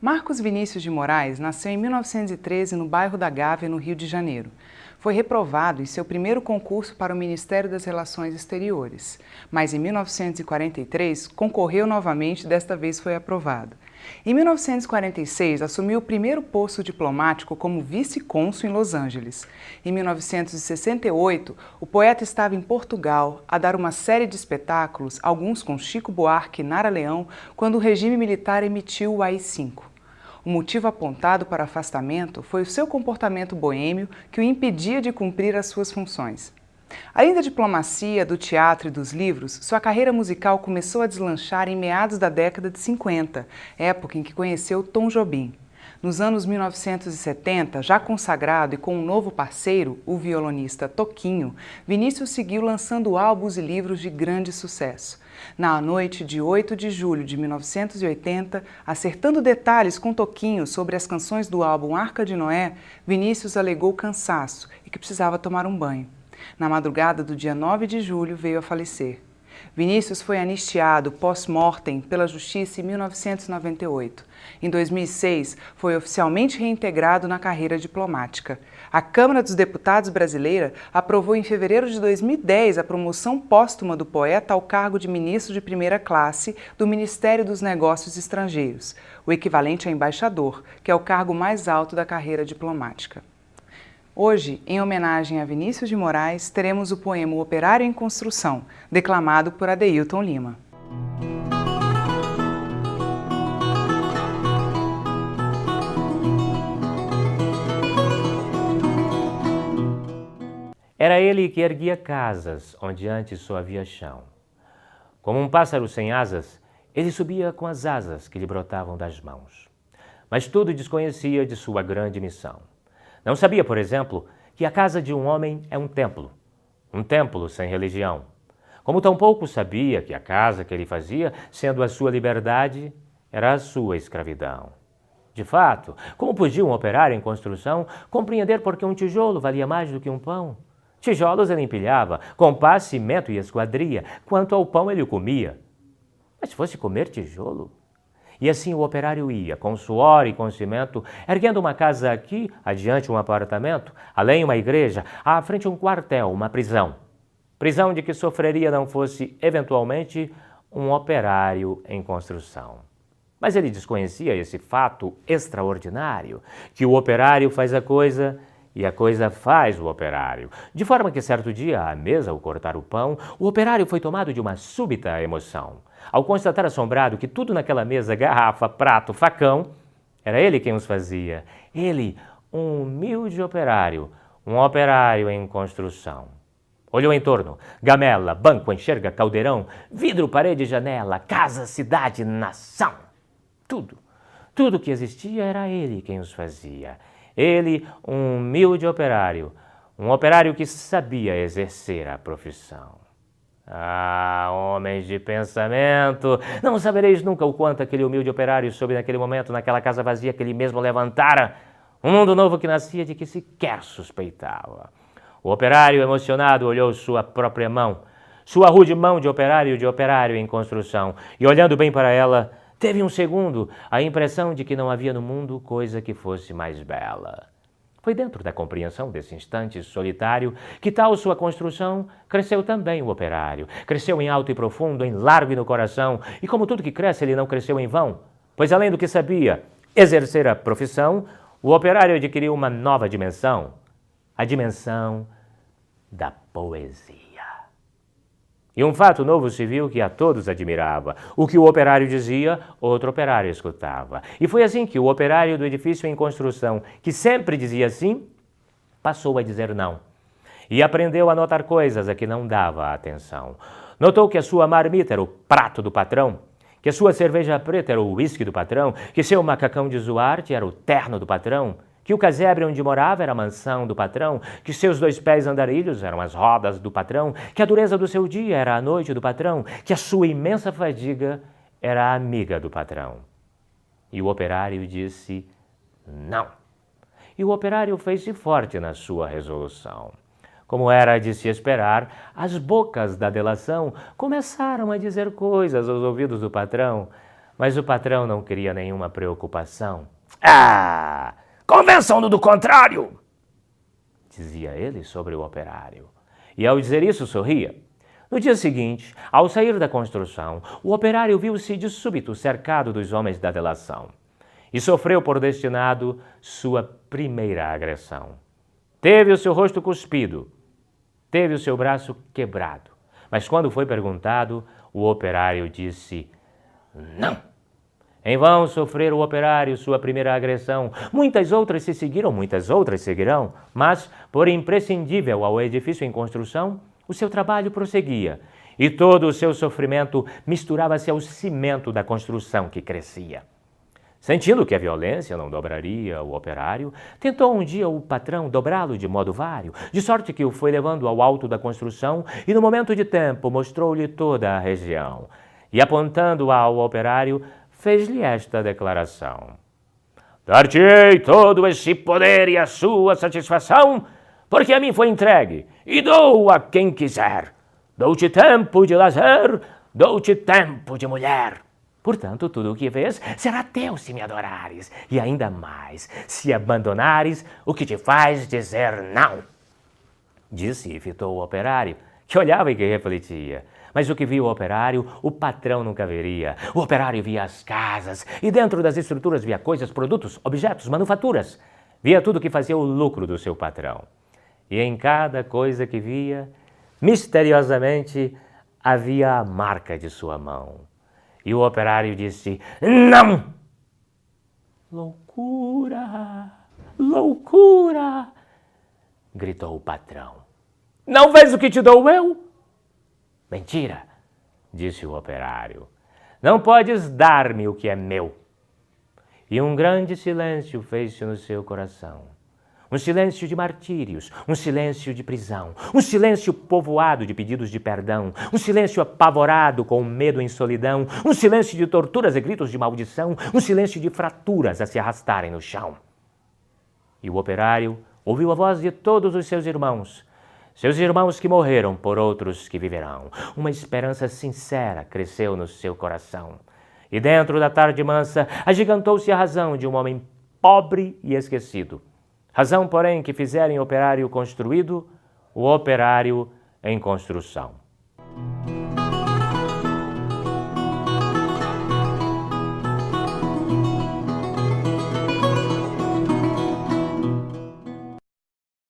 Marcos Vinícius de Moraes nasceu em 1913 no bairro da Gávea, no Rio de Janeiro. Foi reprovado em seu primeiro concurso para o Ministério das Relações Exteriores, mas em 1943 concorreu novamente e desta vez foi aprovado. Em 1946, assumiu o primeiro posto diplomático como vice-cônsul em Los Angeles. Em 1968, o poeta estava em Portugal a dar uma série de espetáculos, alguns com Chico Buarque e Nara Leão, quando o regime militar emitiu o AI-5. O motivo apontado para o afastamento foi o seu comportamento boêmio que o impedia de cumprir as suas funções. Além da diplomacia, do teatro e dos livros, sua carreira musical começou a deslanchar em meados da década de 50, época em que conheceu Tom Jobim. Nos anos 1970, já consagrado e com um novo parceiro, o violonista Toquinho, Vinícius seguiu lançando álbuns e livros de grande sucesso. Na noite de 8 de julho de 1980, acertando detalhes com Toquinho sobre as canções do álbum Arca de Noé, Vinícius alegou cansaço e que precisava tomar um banho. Na madrugada do dia 9 de julho, veio a falecer. Vinícius foi anistiado post-mortem pela Justiça em 1998. Em 2006, foi oficialmente reintegrado na carreira diplomática. A Câmara dos Deputados brasileira aprovou em fevereiro de 2010 a promoção póstuma do poeta ao cargo de ministro de primeira classe do Ministério dos Negócios Estrangeiros, o equivalente a embaixador, que é o cargo mais alto da carreira diplomática. Hoje, em homenagem a Vinícius de Moraes, teremos o poema O Operário em Construção, declamado por Adeilton Lima. Era ele que erguia casas onde antes só havia chão. Como um pássaro sem asas, ele subia com as asas que lhe brotavam das mãos. Mas tudo desconhecia de sua grande missão. Não sabia, por exemplo, que a casa de um homem é um templo sem religião. Como tampouco sabia que a casa que ele fazia, sendo a sua liberdade, era a sua escravidão. De fato, como podia um operário em construção compreender por que um tijolo valia mais do que um pão? Tijolos ele empilhava, com pá, cimento e esquadria, quanto ao pão ele o comia. Mas se fosse comer tijolo? E assim o operário ia, com suor e com cimento, erguendo uma casa aqui, adiante um apartamento, além uma igreja, à frente um quartel, uma prisão. Prisão de que sofreria não fosse, eventualmente, um operário em construção. Mas ele desconhecia esse fato extraordinário, que o operário faz a coisa e a coisa faz o operário. De forma que certo dia, à mesa, ao cortar o pão, o operário foi tomado de uma súbita emoção. Ao constatar assombrado que tudo naquela mesa, garrafa, prato, facão, era ele quem os fazia. Ele, um humilde operário, um operário em construção. Olhou em torno, gamela, banco, enxerga, caldeirão, vidro, parede, janela, casa, cidade, nação. Tudo que existia era ele quem os fazia. Ele, um humilde operário, um operário que sabia exercer a profissão. Ah, homens de pensamento, não sabereis nunca o quanto aquele humilde operário soube naquele momento, naquela casa vazia que ele mesmo levantara, um mundo novo que nascia de que sequer suspeitava. O operário, emocionado, olhou sua própria mão, sua rude mão de operário em construção, e olhando bem para ela, teve um segundo a impressão de que não havia no mundo coisa que fosse mais bela. Foi dentro da compreensão desse instante solitário que tal sua construção cresceu também o operário. Cresceu em alto e profundo, em largo e no coração, e como tudo que cresce, ele não cresceu em vão, pois além do que sabia exercer a profissão, o operário adquiriu uma nova dimensão, a dimensão da poesia. E um fato novo se viu que a todos admirava. O que o operário dizia, outro operário escutava. E foi assim que o operário do edifício em construção, que sempre dizia sim, passou a dizer não. E aprendeu a notar coisas a que não dava atenção. Notou que a sua marmita era o prato do patrão, que a sua cerveja preta era o uísque do patrão, que seu macacão de Zuarte era o terno do patrão, que o casebre onde morava era a mansão do patrão, que seus 2 pés andarilhos eram as rodas do patrão, que a dureza do seu dia era a noite do patrão, que a sua imensa fadiga era a amiga do patrão. E o operário disse não. E o operário fez-se forte na sua resolução. Como era de se esperar, as bocas da delação começaram a dizer coisas aos ouvidos do patrão, Mas o patrão não queria nenhuma preocupação. Ah, convenção-no do contrário, dizia ele sobre o operário. E ao dizer isso, sorria. No dia seguinte, ao sair da construção, o operário viu-se de súbito cercado dos homens da delação e sofreu por destinado sua primeira agressão. Teve o seu rosto cuspido, teve o seu braço quebrado, mas quando foi perguntado, o operário disse não. Em vão sofreu o operário sua primeira agressão. Muitas outras se seguiram, muitas outras seguirão, mas, por imprescindível ao edifício em construção, o seu trabalho prosseguia, e todo o seu sofrimento misturava-se ao cimento da construção que crescia. Sentindo que a violência não dobraria o operário, tentou um dia o patrão dobrá-lo de modo vário, de sorte que o foi levando ao alto da construção e, no momento de tempo, mostrou-lhe toda a região. E, apontando ao operário, fez-lhe esta declaração: dar-te-ei todo esse poder e a sua satisfação, porque a mim foi entregue, e dou a quem quiser. Dou-te tempo de lazer, dou-te tempo de mulher. Portanto, tudo o que vês será teu se me adorares, e ainda mais, se abandonares o que te faz dizer não. Disse e fitou o operário, que olhava e que refletia. Mas o que viu o operário, o patrão nunca veria. O operário via as casas, e dentro das estruturas via coisas, produtos, objetos, manufaturas. Via tudo que fazia o lucro do seu patrão. E em cada coisa que via, misteriosamente, havia a marca de sua mão. E o operário disse, não! Loucura! Loucura! Gritou o patrão. Não vês o que te dou eu? Mentira, disse o operário. Não podes dar-me o que é meu. E um grande silêncio fez-se no seu coração. Um silêncio de martírios, um silêncio de prisão, um silêncio povoado de pedidos de perdão, um silêncio apavorado com medo em solidão, um silêncio de torturas e gritos de maldição, um silêncio de fraturas a se arrastarem no chão. E o operário ouviu a voz de todos os seus irmãos que morreram por outros que viverão. Uma esperança sincera cresceu no seu coração. E dentro da tarde mansa, agigantou-se a razão de um homem pobre e esquecido. Razão, porém, que fizera em operário construído o operário em construção.